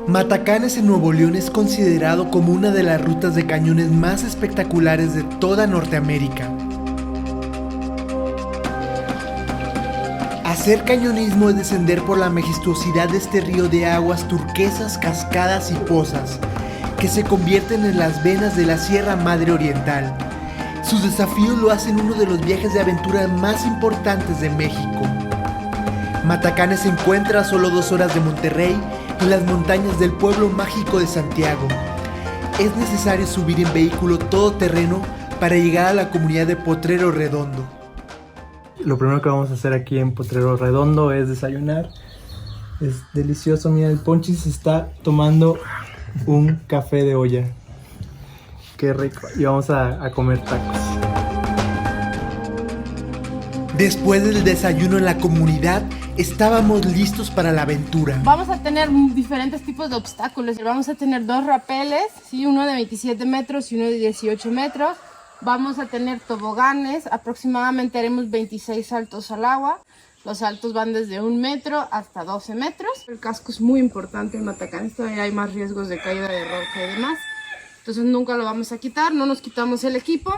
Matacanes en Nuevo León es considerado como una de las rutas de cañones más espectaculares de toda Norteamérica. Hacer cañonismo es descender por la majestuosidad de este río de aguas turquesas, cascadas y pozas, que se convierten en las venas de la Sierra Madre Oriental. Sus desafíos lo hacen uno de los viajes de aventura más importantes de México. Matacanes se encuentra a solo 2 horas de Monterrey, en las montañas del pueblo mágico de Santiago. Es necesario subir en vehículo todoterreno para llegar a la comunidad de Potrero Redondo. Lo primero que vamos a hacer aquí en Potrero Redondo es desayunar. Es delicioso, mira, el Ponchi se está tomando un café de olla. Qué rico. Y vamos a comer tacos. Después del desayuno en la comunidad, estábamos listos para la aventura. Vamos a tener diferentes tipos de obstáculos. Vamos a tener 2 rapeles, ¿sí? Uno de 27 metros y uno de 18 metros. Vamos a tener toboganes, aproximadamente haremos 26 saltos al agua. Los saltos van desde 1 metro hasta 12 metros. El casco es muy importante en Matacanes, todavía hay más riesgos de caída de roca y demás. Entonces nunca lo vamos a quitar, no nos quitamos el equipo.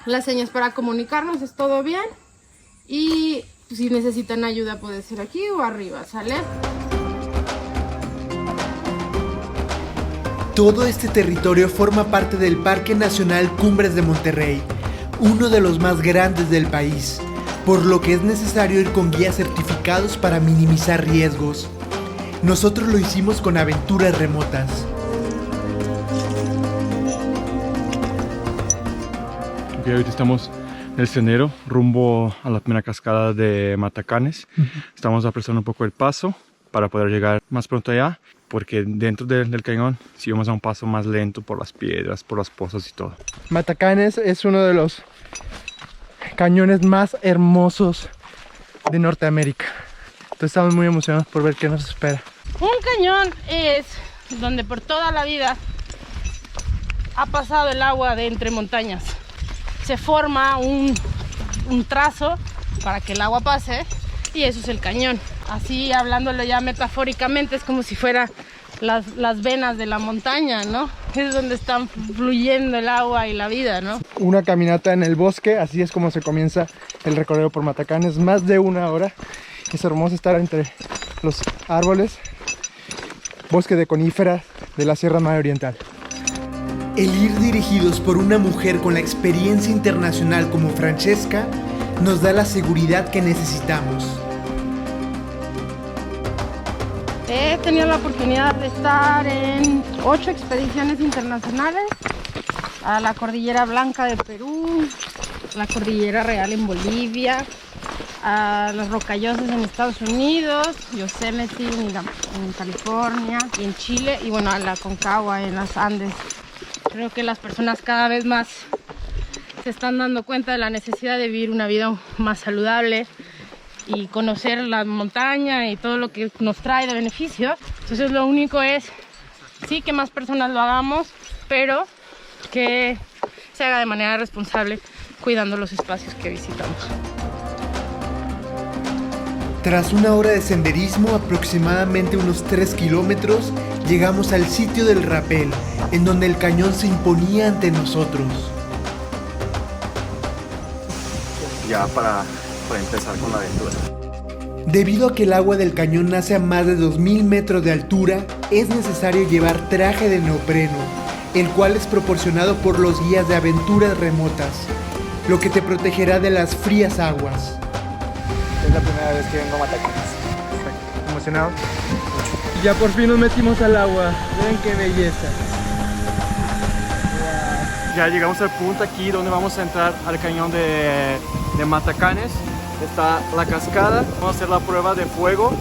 Las señas para comunicarnos, es todo bien. Y si necesitan ayuda puede ser aquí o arriba, ¿sale? Todo este territorio forma parte del Parque Nacional Cumbres de Monterrey, uno de los más grandes del país, por lo que es necesario ir con guías certificados para minimizar riesgos. Nosotros lo hicimos con Aventuras Remotas. Ok, ahorita estamos en el sendero rumbo a la primera cascada de Matacanes. Estamos apresando un poco el paso para poder llegar más pronto allá, porque dentro del cañón sí vamos a un paso más lento por las piedras, por las pozas y todo. Matacanes es uno de los cañones más hermosos de Norteamérica. Entonces estamos muy emocionados por ver qué nos espera. Un cañón es donde por toda la vida ha pasado el agua de entre montañas. Se forma un trazo para que el agua pase y eso es el cañón. Así hablándolo ya metafóricamente es como si fuera las venas de la montaña, ¿no? Es donde están fluyendo el agua y la vida, ¿no? Una caminata en el bosque, así es como se comienza el recorrido por Matacanes, más de 1 hora. Es hermoso estar entre los árboles, bosque de coníferas de la Sierra Madre Oriental. El ir dirigidos por una mujer con la experiencia internacional como Francesca nos da la seguridad que necesitamos. He tenido la oportunidad de estar en 8 expediciones internacionales a la Cordillera Blanca de Perú, la Cordillera Real en Bolivia, a las Rocallosas en Estados Unidos, Yosemite en California y en Chile, y bueno, a la Concagua en las Andes. Creo que las personas cada vez más se están dando cuenta de la necesidad de vivir una vida más saludable y conocer la montaña y todo lo que nos trae de beneficio. Entonces lo único es, sí, que más personas lo hagamos, pero que se haga de manera responsable, cuidando los espacios que visitamos. Tras 1 hora de senderismo, aproximadamente unos 3 kilómetros, llegamos al sitio del rapel, en donde el cañón se imponía ante nosotros. Ya para empezar con la aventura. Debido a que el agua del cañón nace a más de 2000 metros de altura, es necesario llevar traje de neopreno, el cual es proporcionado por los guías de Aventuras Remotas, lo que te protegerá de las frías aguas. Es la primera vez que vengo a Matacanes. ¿Emocionado? Ya por fin nos metimos al agua. Ven qué belleza. Ya llegamos al punto aquí donde vamos a entrar al cañón de Matacanes. Está la cascada. Vamos a hacer la prueba de fuego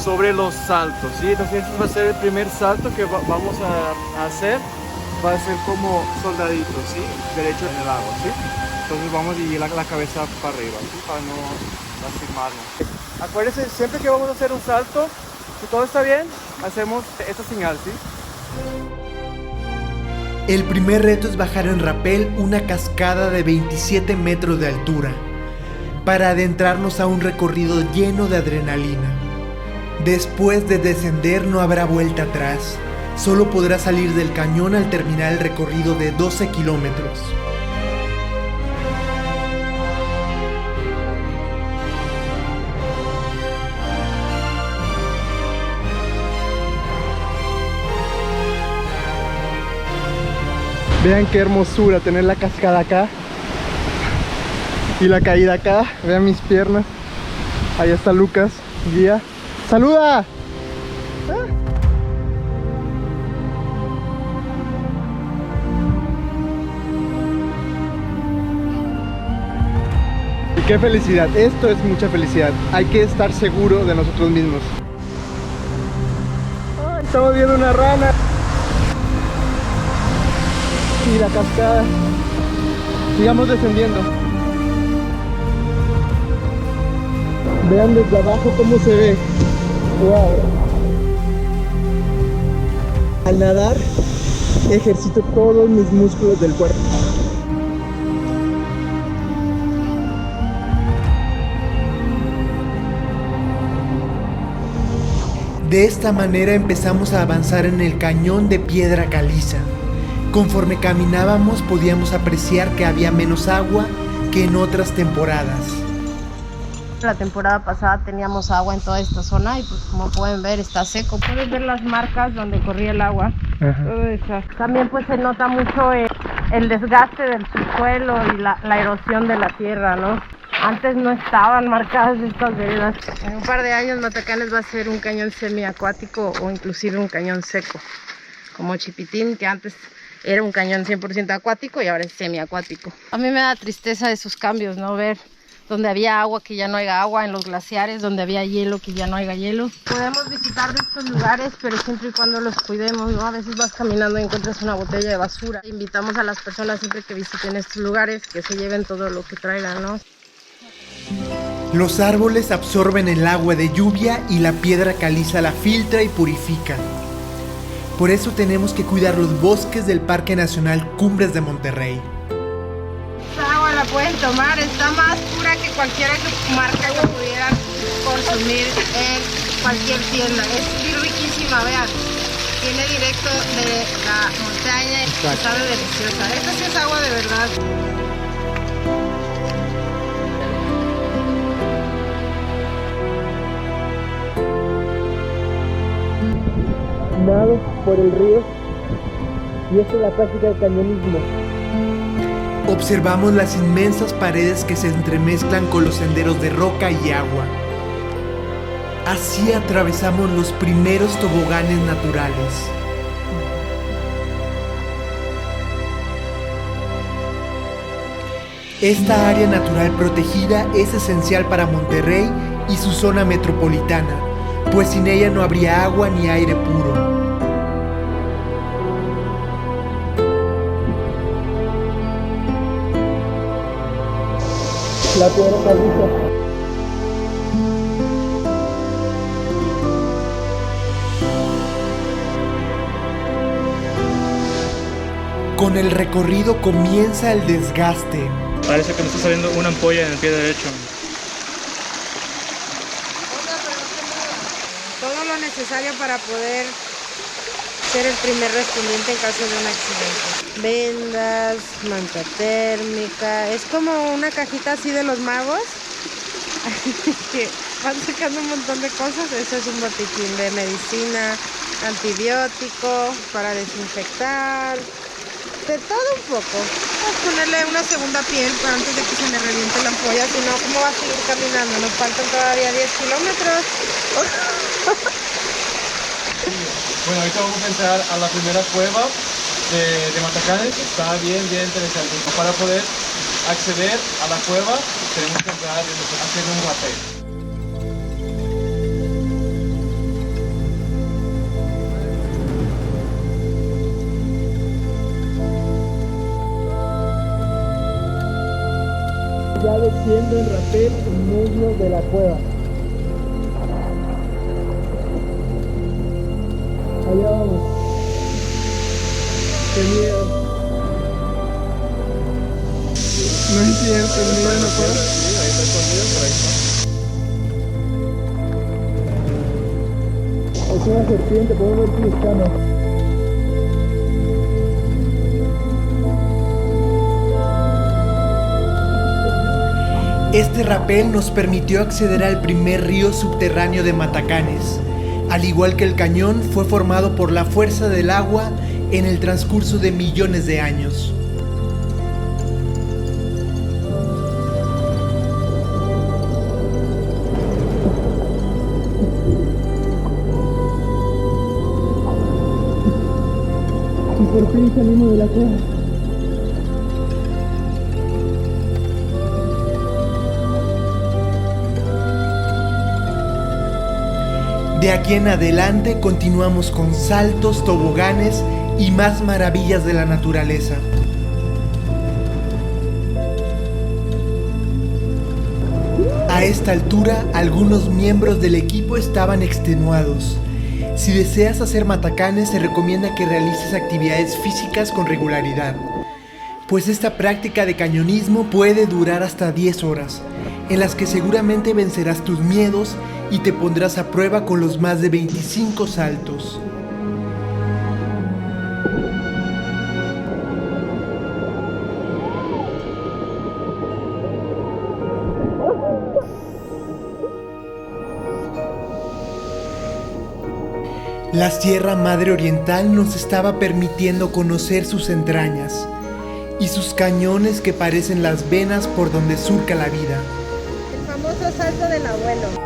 sobre los saltos, ¿sí? Entonces este va a ser el primer salto que vamos a hacer. Va a ser como soldadito, ¿sí? Derecho en el agua, ¿sí? Entonces vamos a ir la cabeza para arriba, ¿sí? Para no lastimarnos. Acuérdense, siempre que vamos a hacer un salto, si todo está bien, hacemos esta señal, ¿sí? El primer reto es bajar en rapel una cascada de 27 metros de altura, para adentrarnos a un recorrido lleno de adrenalina. Después de descender no habrá vuelta atrás. Solo podrás salir del cañón al terminar el recorrido de 12 kilómetros. Vean qué hermosura tener la cascada acá y la caída acá. Vean mis piernas. Ahí está Lucas, guía. ¡Saluda! Y qué felicidad, esto es mucha felicidad. Hay que estar seguro de nosotros mismos. ¡Ay, estamos viendo una rana! Y la cascada. Sigamos descendiendo. Vean desde abajo cómo se ve. Wow. Al nadar ejercito todos mis músculos del cuerpo. De esta manera empezamos a avanzar en el cañón de piedra caliza. Conforme caminábamos podíamos apreciar que había menos agua que en otras temporadas. La temporada pasada teníamos agua en toda esta zona y pues como pueden ver está seco. Pueden ver las marcas donde corría el agua. También pues se nota mucho el desgaste del subsuelo y la erosión de la tierra, ¿no? Antes no estaban marcadas estas veredas. En un par de años Matacanes va a ser un cañón semiacuático o inclusive un cañón seco, como Chipitín, que antes era un cañón 100% acuático y ahora es semiacuático. A mí me da tristeza esos cambios, ¿no? Ver donde había agua que ya no haya agua, en los glaciares donde había hielo que ya no haya hielo. Podemos visitar de estos lugares, pero siempre y cuando los cuidemos, ¿no? A veces vas caminando y encuentras una botella de basura. Invitamos a las personas siempre que visiten estos lugares que se lleven todo lo que traigan, ¿no? Los árboles absorben el agua de lluvia y la piedra caliza la filtra y purifica. Por eso tenemos que cuidar los bosques del Parque Nacional Cumbres de Monterrey. Esta agua la pueden tomar, está más pura que cualquier marca que pudieran consumir en cualquier tienda. Es muy riquísima, vean. Viene directo de la montaña y sabe deliciosa. Esta sí es agua de verdad. Nado por el río y esta es la práctica del cañonismo. Observamos las inmensas paredes que se entremezclan con los senderos de roca y agua. Así atravesamos los primeros toboganes naturales. Esta área natural protegida es esencial para Monterrey y su zona metropolitana, pues sin ella no habría agua ni aire puro. La piedra caliza. Con el recorrido comienza el desgaste. Parece que me está saliendo una ampolla en el pie derecho. Todo lo necesario para poder ser el primer respondiente en caso de un accidente. Vendas, manta térmica, es como una cajita así de los magos que van sacando un montón de cosas. Ese es un botiquín de medicina, antibiótico, para desinfectar, de todo un poco. Vamos a ponerle una segunda piel para antes de que se me reviente la ampolla, si no, ¿cómo va a seguir caminando? Nos faltan todavía 10 kilómetros. Bueno, ahorita vamos a entrar a la primera cueva de Matacanes. Está bien interesante. Para poder acceder a la cueva tenemos que entrar haciendo un rapel. Ya desciende el rapel en medio de la cueva. Allá vamos. Qué miedo. No es cierto, el miedo no puede. Sí, ahí está escondido, por ahí está. una serpiente, puedo ver tus escamas. Este rapel nos permitió acceder al primer río subterráneo de Matacanes. Al igual que el cañón, fue formado por la fuerza del agua en el transcurso de millones de años. Y por fin salimos de la cueva. De aquí en adelante continuamos con saltos, toboganes y más maravillas de la naturaleza. A esta altura, algunos miembros del equipo estaban extenuados. Si deseas hacer matacanes, se recomienda que realices actividades físicas con regularidad, pues esta práctica de cañonismo puede durar hasta 10 horas, en las que seguramente vencerás tus miedos y te pondrás a prueba con los más de 25 saltos. La Sierra Madre Oriental nos estaba permitiendo conocer sus entrañas y sus cañones que parecen las venas por donde surca la vida. El famoso salto del abuelo.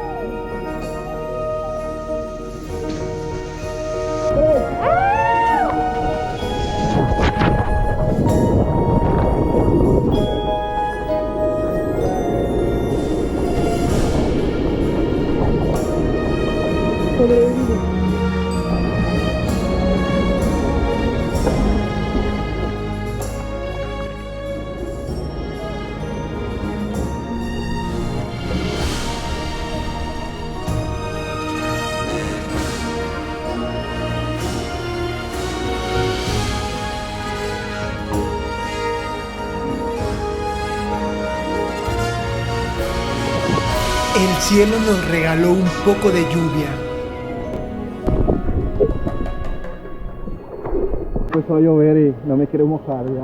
El cielo nos regaló un poco de lluvia. Empezó a llover y no me quiero mojar ya.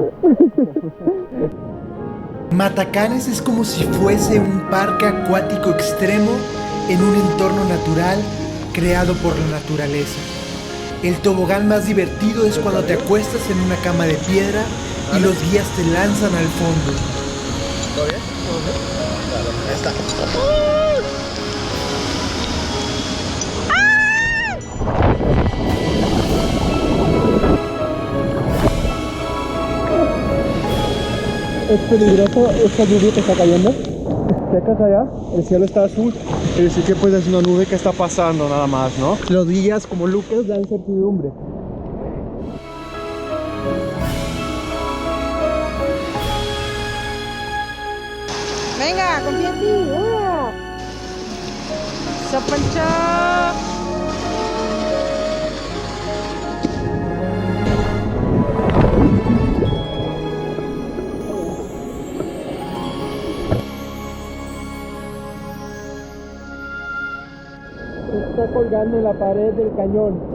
Matacanes es como si fuese un parque acuático extremo en un entorno natural creado por la naturaleza. El tobogán más divertido es cuando te acuestas en una cama de piedra y los guías te lanzan al fondo. ¿Todo bien? ¿Todo bien? Claro, ahí está. Es peligroso esta lluvia que está cayendo. Checas allá, el cielo está azul. Es decir que pues es una nube que está pasando nada más, ¿no? Los guías como Lucas dan certidumbre. Venga, confía en ti. Sopancho. Está colgando en la pared del cañón.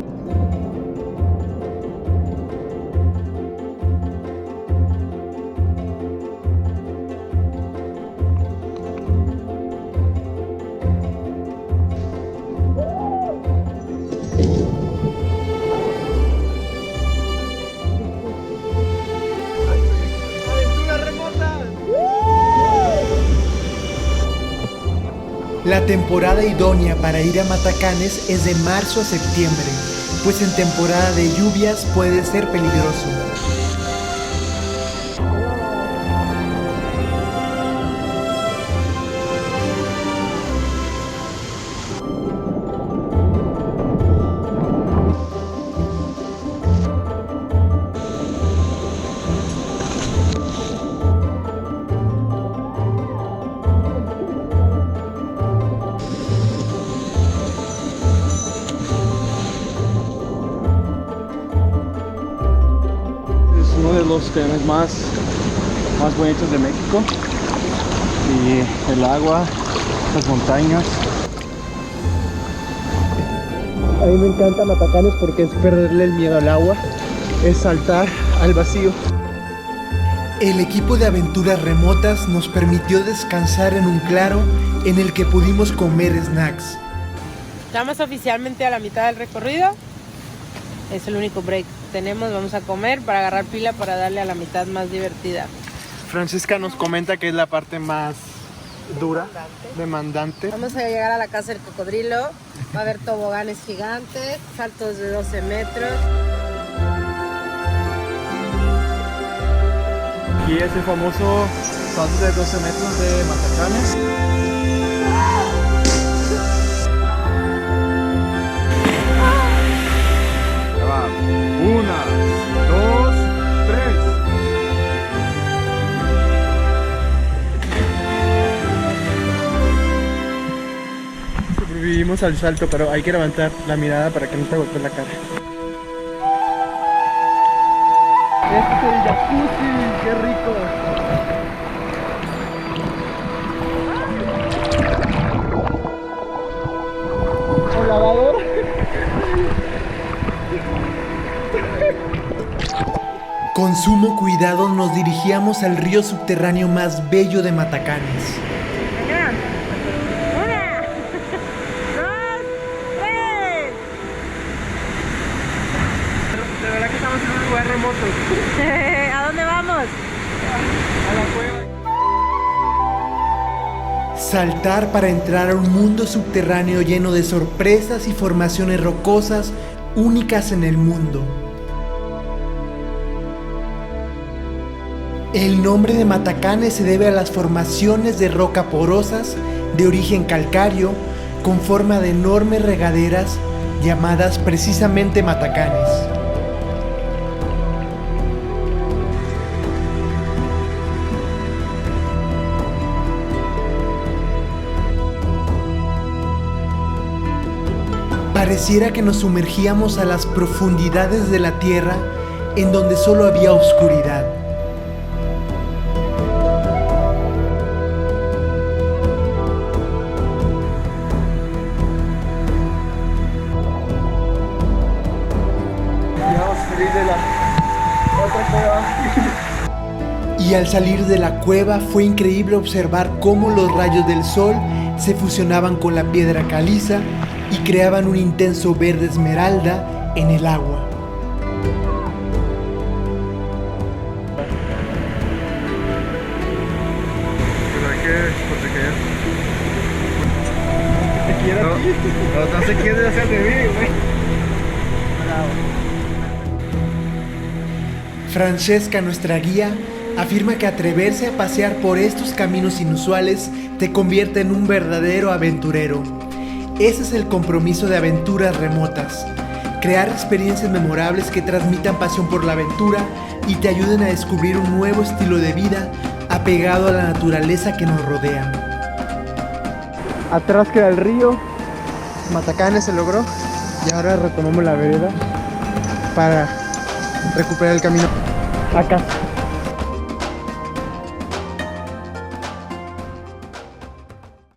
La temporada idónea para ir a Matacanes es de marzo a septiembre, pues en temporada de lluvias puede ser peligroso. Uno de los cañones más bonitos de México, y el agua, las montañas. A mí me encanta Matacanes porque es perderle el miedo al agua, es saltar al vacío. El equipo de aventuras remotas nos permitió descansar en un claro en el que pudimos comer snacks. Estamos oficialmente a la mitad del recorrido. Es el único break que tenemos. Vamos a comer para agarrar pila para darle a la mitad más divertida. Francesca nos comenta que es la parte más dura, demandante. Vamos a llegar a la casa del cocodrilo. Va a haber toboganes gigantes, saltos de 12 metros. Aquí es el famoso salto de 12 metros de Matacanes. Ya va. 1, 2, 3. Sobrevivimos al salto, pero hay que levantar la mirada para que no te golpee la cara. Este es el jacuzzi, qué rico. ¿O lavador? Con sumo cuidado nos dirigíamos al río subterráneo más bello de Matacanes. De verdad que estamos en un lugar remoto. ¿A dónde vamos? A la cueva. Saltar para entrar a un mundo subterráneo lleno de sorpresas y formaciones rocosas únicas en el mundo. El nombre de Matacanes se debe a las formaciones de roca porosas de origen calcáreo con forma de enormes regaderas llamadas precisamente Matacanes. Pareciera que nos sumergíamos a las profundidades de la tierra en donde solo había oscuridad. Y vamos a salir de la otra cueva. Y al salir de la cueva fue increíble observar cómo los rayos del sol se fusionaban con la piedra caliza y creaban un intenso verde esmeralda en el agua. Pero hay que proteger. Te quiero a ti. No se quiere hacer de mí, güey. Francesca, nuestra guía, afirma que atreverse a pasear por estos caminos inusuales te convierte en un verdadero aventurero. Ese es el compromiso de aventuras remotas. Crear experiencias memorables que transmitan pasión por la aventura y te ayuden a descubrir un nuevo estilo de vida apegado a la naturaleza que nos rodea. Atrás queda el río, Matacanes se logró y ahora retomamos la vereda para recuperar el camino a casa.